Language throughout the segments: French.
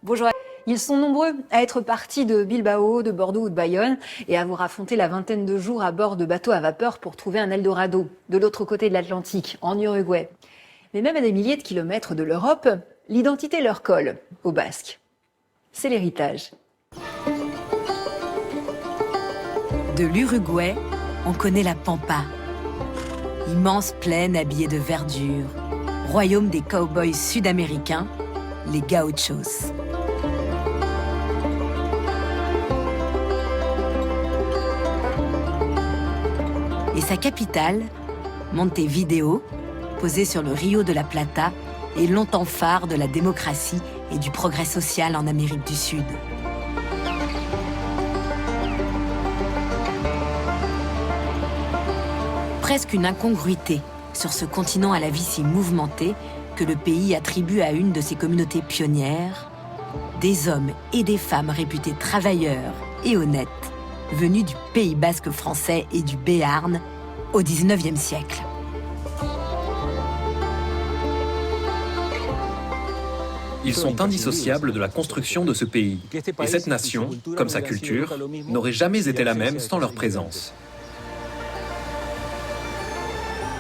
Bonjour. Ils sont nombreux à être partis de Bilbao, de Bordeaux ou de Bayonne et à avoir affronté la vingtaine de jours à bord de bateaux à vapeur pour trouver un Eldorado, de l'autre côté de l'Atlantique, en Uruguay. Mais même à des milliers de kilomètres de l'Europe, l'identité leur colle, aux Basques. C'est l'héritage. De l'Uruguay, on connaît la Pampa. Immense plaine habillée de verdure, royaume des cow-boys sud-américains, les Gauchos. Et sa capitale, Montevideo, posée sur le Rio de la Plata, est longtemps phare de la démocratie et du progrès social en Amérique du Sud. Presque une incongruité sur ce continent à la vie si mouvementée que le pays attribue à une de ses communautés pionnières des hommes et des femmes réputés travailleurs et honnêtes, venus du Pays basque français et du Béarn au XIXe siècle. Ils sont indissociables de la construction de ce pays. Et cette nation, comme sa culture, n'aurait jamais été la même sans leur présence.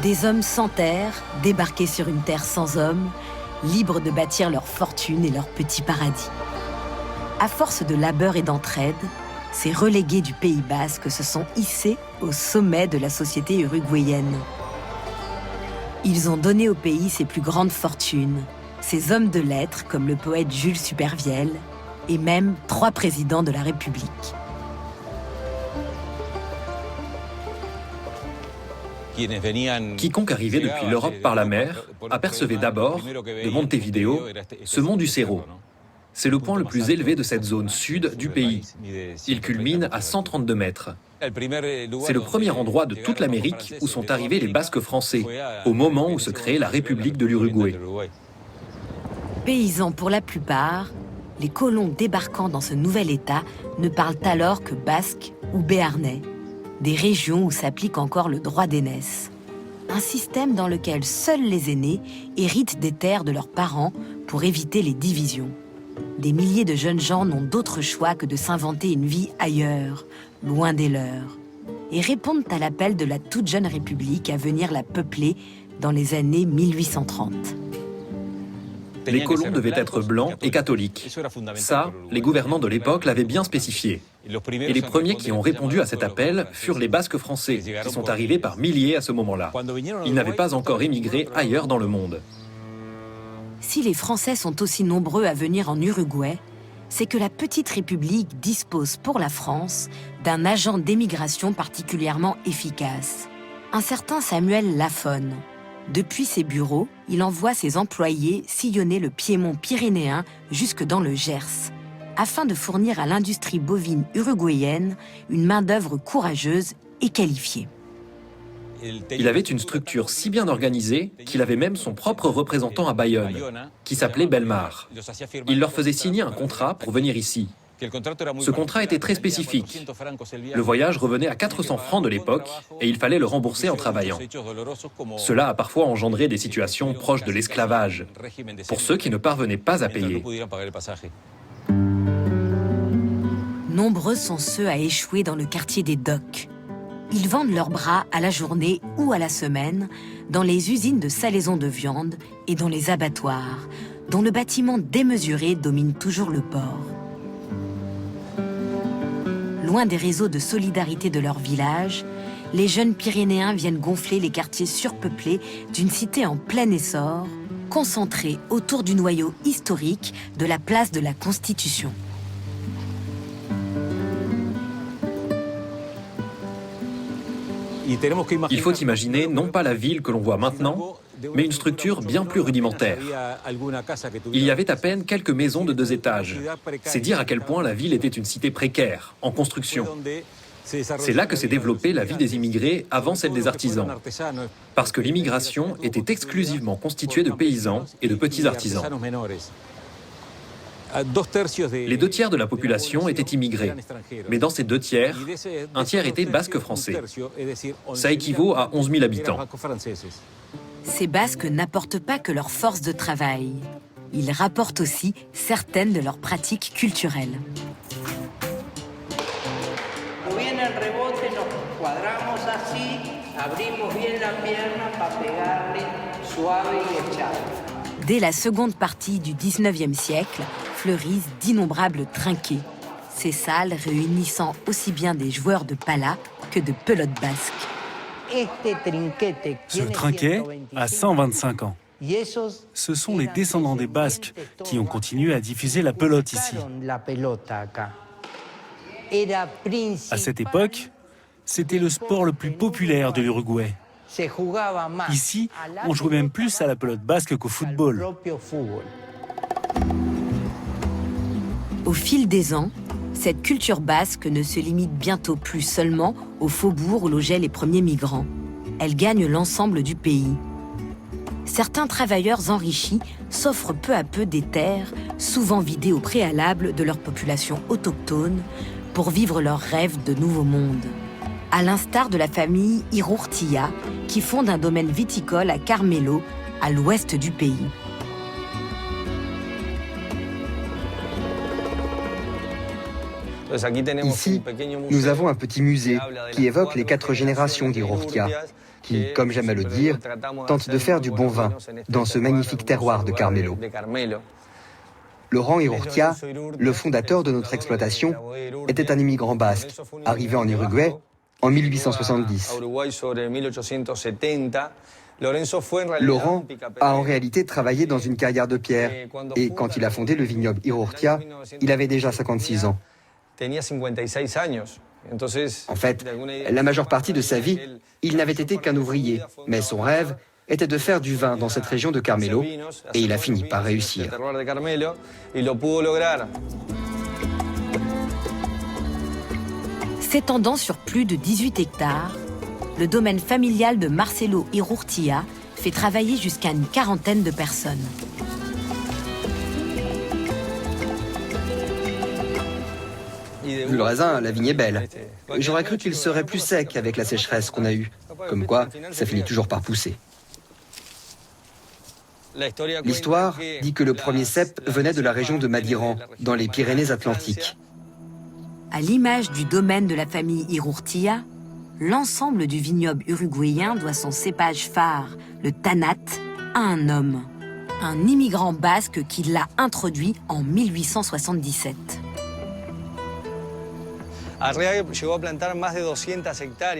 Des hommes sans terre, débarqués sur une terre sans hommes, libres de bâtir leur fortune et leur petit paradis. À force de labeur et d'entraide, ces relégués du Pays basque se sont hissés au sommet de la société uruguayenne. Ils ont donné au pays ses plus grandes fortunes, ces hommes de lettres comme le poète Jules Supervielle, et même 3 présidents de la République. Quiconque arrivait depuis l'Europe par la mer apercevait d'abord, de Montevideo, ce mont du Cerro. C'est le point le plus élevé de cette zone sud du pays. Il culmine à 132 mètres. C'est le premier endroit de toute l'Amérique où sont arrivés les Basques français, au moment où se créait la République de l'Uruguay. Paysans pour la plupart, les colons débarquant dans ce nouvel État ne parlent alors que basque ou béarnais, des régions où s'applique encore le droit d'aînesse. Un système dans lequel seuls les aînés héritent des terres de leurs parents pour éviter les divisions. Des milliers de jeunes gens n'ont d'autre choix que de s'inventer une vie ailleurs, loin des leurs, et répondent à l'appel de la toute jeune République à venir la peupler dans les années 1830. Les colons devaient être blancs et catholiques. Ça, les gouvernants de l'époque l'avaient bien spécifié. Et les premiers qui ont répondu à cet appel furent les Basques français, qui sont arrivés par milliers à ce moment-là. Ils n'avaient pas encore émigré ailleurs dans le monde. Si les Français sont aussi nombreux à venir en Uruguay, c'est que la petite République dispose pour la France d'un agent d'émigration particulièrement efficace, un certain Samuel Lafone. Depuis ses bureaux, il envoie ses employés sillonner le Piémont pyrénéen jusque dans le Gers, afin de fournir à l'industrie bovine uruguayenne une main-d'œuvre courageuse et qualifiée. Il avait une structure si bien organisée qu'il avait même son propre représentant à Bayonne, qui s'appelait Belmar. Il leur faisait signer un contrat pour venir ici. Ce contrat était très spécifique. Le voyage revenait à 400 francs de l'époque et il fallait le rembourser en travaillant. Cela a parfois engendré des situations proches de l'esclavage, pour ceux qui ne parvenaient pas à payer. Nombreux sont ceux à échouer dans le quartier des docks. Ils vendent leurs bras à la journée ou à la semaine dans les usines de salaison de viande et dans les abattoirs, dont le bâtiment démesuré domine toujours le port. Loin des réseaux de solidarité de leur village, les jeunes Pyrénéens viennent gonfler les quartiers surpeuplés d'une cité en plein essor, concentrée autour du noyau historique de la place de la Constitution. Il faut imaginer non pas la ville que l'on voit maintenant, mais une structure bien plus rudimentaire. Il y avait à peine quelques maisons de 2 étages. C'est dire à quel point la ville était une cité précaire, en construction. C'est là que s'est développée la vie des immigrés avant celle des artisans, parce que l'immigration était exclusivement constituée de paysans et de petits artisans. Les 2 tiers de la population étaient immigrés, mais dans ces 2 tiers, un tiers était basque français. Ça équivaut à 11 000 habitants. Ces Basques n'apportent pas que leur force de travail. Ils rapportent aussi certaines de leurs pratiques culturelles. Dès la seconde partie du XIXe siècle, fleurissent d'innombrables trinquets. Ces salles réunissant aussi bien des joueurs de pala que de pelote basque. Ce trinquet a 125 ans. Ce sont les descendants des Basques qui ont continué à diffuser la pelote ici. À cette époque, c'était le sport le plus populaire de l'Uruguay. Ici, on jouait même plus à la pelote basque qu'au football. Au fil des ans, cette culture basque ne se limite bientôt plus seulement au faubourg où logeaient les premiers migrants. Elle gagne l'ensemble du pays. Certains travailleurs enrichis s'offrent peu à peu des terres, souvent vidées au préalable de leur population autochtone, pour vivre leurs rêves de nouveau monde. À l'instar de la famille Irurtia, qui fonde un domaine viticole à Carmelo, à l'ouest du pays. Ici, nous avons un petit musée qui évoque les 4 générations d'Irurtia, qui, comme j'aime à le dire, tentent de faire du bon vin dans ce magnifique terroir de Carmelo. Laurent Irurtia, le fondateur de notre exploitation, était un immigrant basque, arrivé en Uruguay en 1870. Laurent a en réalité travaillé dans une carrière de pierre, et quand il a fondé le vignoble Irurtia, il avait déjà 56 ans. En fait, la majeure partie de sa vie, il n'avait été qu'un ouvrier, mais son rêve était de faire du vin dans cette région de Carmelo, et il a fini par réussir. S'étendant sur plus de 18 hectares, le domaine familial de Marcelo Irurtia fait travailler jusqu'à une quarantaine de personnes. Vu le raisin, la vigne est belle. J'aurais cru qu'il serait plus sec avec la sécheresse qu'on a eue. Comme quoi, ça finit toujours par pousser. L'histoire dit que le premier cep venait de la région de Madiran, dans les Pyrénées-Atlantiques. À l'image du domaine de la famille Irurtia, l'ensemble du vignoble uruguayen doit son cépage phare, le Tanat, à un homme, un immigrant basque qui l'a introduit en 1877.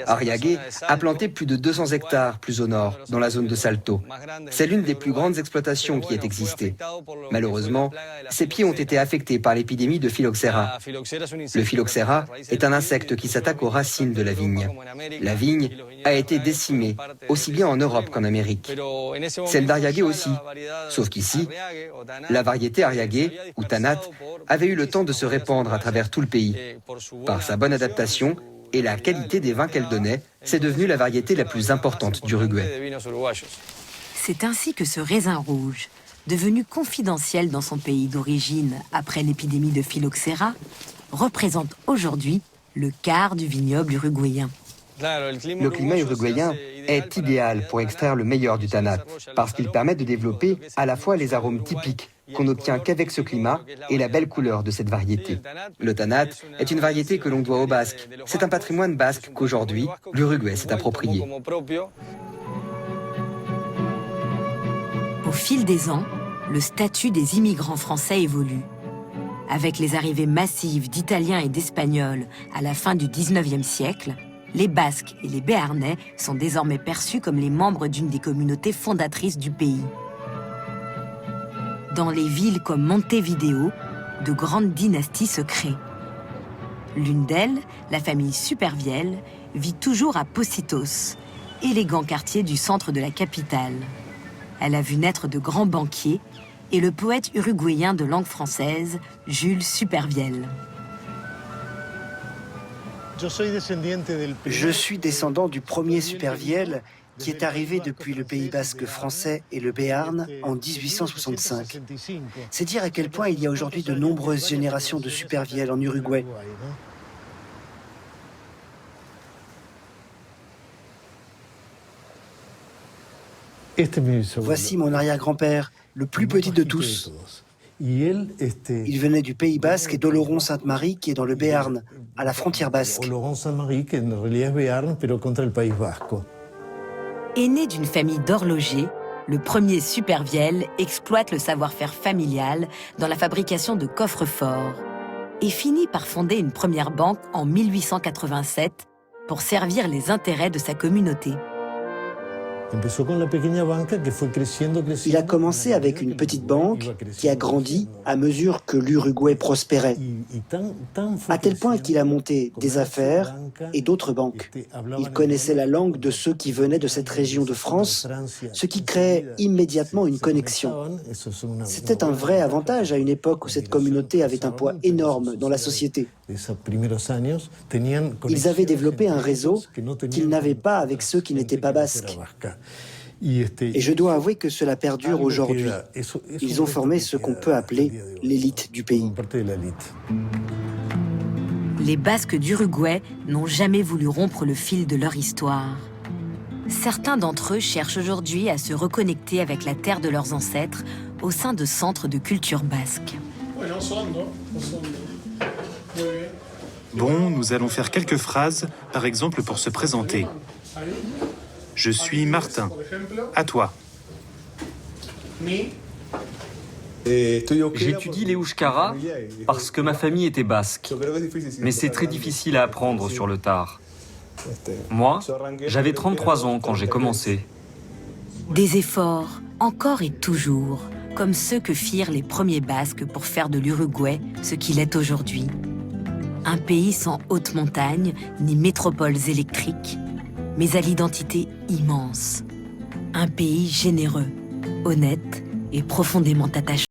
Arriague a planté plus de 200 hectares plus au nord, dans la zone de Salto. C'est l'une des plus grandes exploitations qui ait existé. Malheureusement, ses pieds ont été affectés par l'épidémie de phylloxéra. Le phylloxéra est un insecte qui s'attaque aux racines de la vigne. La vigne a été décimée, aussi bien en Europe qu'en Amérique. Celle d'Ariague aussi, sauf qu'ici, la variété Ariague, ou Tanat, avait eu le temps de se répandre à travers tout le pays. Par sa bonne adaptation et la qualité des vins qu'elle donnait, c'est devenu la variété la plus importante d'Uruguay. C'est ainsi que ce raisin rouge, devenu confidentiel dans son pays d'origine après l'épidémie de phylloxéra, représente aujourd'hui le quart du vignoble uruguayen. Le climat uruguayen est idéal pour extraire le meilleur du Tanat, parce qu'il permet de développer à la fois les arômes typiques qu'on n'obtient qu'avec ce climat et la belle couleur de cette variété. Le Tanat est une variété que l'on doit aux Basques. C'est un patrimoine basque qu'aujourd'hui, l'Uruguay s'est approprié. Au fil des ans, le statut des immigrants français évolue. Avec les arrivées massives d'Italiens et d'Espagnols à la fin du XIXe siècle, les Basques et les Béarnais sont désormais perçus comme les membres d'une des communautés fondatrices du pays. Dans les villes comme Montevideo, de grandes dynasties se créent. L'une d'elles, la famille Supervielle, vit toujours à Pocitos, élégant quartier du centre de la capitale. Elle a vu naître de grands banquiers et le poète uruguayen de langue française, Jules Supervielle. Je suis descendant du premier Supervielle qui est arrivé depuis le Pays basque français et le Béarn en 1865. C'est dire à quel point il y a aujourd'hui de nombreuses générations de Supervielle en Uruguay. Voici mon arrière-grand-père, le plus petit de tous. Il venait du Pays Basque et d'Oloron-Sainte-Marie, qui est dans le Béarn, à la frontière basque. Aîné d'une famille d'horlogers, le premier Supervielle exploite le savoir-faire familial dans la fabrication de coffres-forts et finit par fonder une première banque en 1887 pour servir les intérêts de sa communauté. Il a commencé avec une petite banque qui a grandi à mesure que l'Uruguay prospérait, à tel point qu'il a monté des affaires et d'autres banques. Il connaissait la langue de ceux qui venaient de cette région de France, ce qui créait immédiatement une connexion. C'était un vrai avantage à une époque où cette communauté avait un poids énorme dans la société. Ils avaient développé un réseau qu'ils n'avaient pas avec ceux qui n'étaient pas basques. Et je dois avouer que cela perdure aujourd'hui. Ils ont formé ce qu'on peut appeler l'élite du pays. Les Basques d'Uruguay n'ont jamais voulu rompre le fil de leur histoire. Certains d'entre eux cherchent aujourd'hui à se reconnecter avec la terre de leurs ancêtres au sein de centres de culture basque. Bon, nous allons faire quelques phrases, par exemple pour se présenter. Je suis Martin. À toi. J'étudie l'Euskara parce que ma famille était basque. Mais c'est très difficile à apprendre sur le tard. Moi, j'avais 33 ans quand j'ai commencé. Des efforts, encore et toujours, comme ceux que firent les premiers Basques pour faire de l'Uruguay ce qu'il est aujourd'hui. Un pays sans haute montagne ni métropoles électriques, mais à l'identité immense. Un pays généreux, honnête et profondément attachant.